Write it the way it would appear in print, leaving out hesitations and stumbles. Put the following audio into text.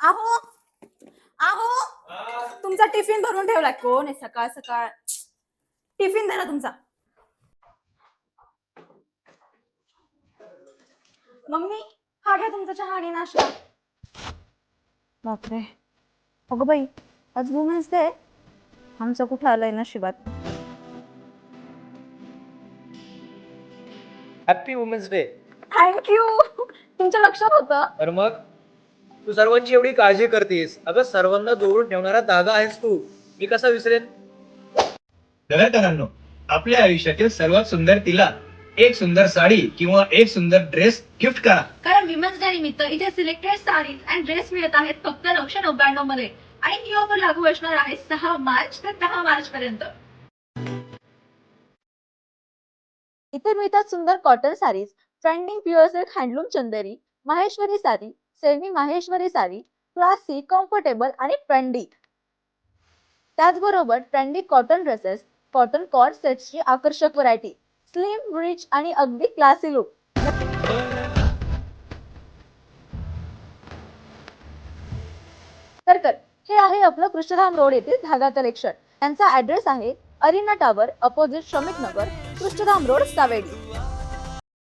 आहो आहो तुमचा टिफिन भरून ठेवलाय. कोण आहे सकाळ सकाळ? टिफिन द्या ना तुमचा. मम्मी हा घ्या तुमचा चहा आणि नाश्ता. बापरे, अगं बाई, आज वुमेन्स डे. आमचं कुठं आलंय नशिबात. Happy women's day. थँक्यू, तुमच्या लक्षात होतं. तर मग तू सर्वांची एवढी काळजी करतेस, अगं सर्वांना जोडून ठेवणारा धागा आहेस तू. मी कसा विसरेन. दलाकरांनो, आपल्या आयुष्यातील सर्वात सुंदर तिला एक सुंदर साडी किंवा एक सुंदर ड्रेस गिफ्ट करा. कारण विमेन्स डे निमित्त इथे सिलेक्टेड साडीज अँड ड्रेस मिळत आहेत फक्त 999 मध्ये आणि ही ऑफर लागू असणार आहे 6 मार्च ते 10 मार्च पर्यंत. इथे मिळतात सुंदर cotton saris, trending pure silk handloom Chanderi, Maheshwari sari, semi Maheshwari sari, classy, comfortable आणि ट्रेंडी. त्याचबरोबर trendy cotton dresses, cotton cord सेट्सची आकर्षक व्हरायटी, स्लिम, रिच आणि अगदी क्लासी लुक. तर हे आहे आपलं कृष्णधाम रोड येथील धागा कलेक्शन. त्यांचा ऍड्रेस आहे अरिना टावर, अपोजिट श्रमिक नगर, कृष्णधाम रोड, सावेडी.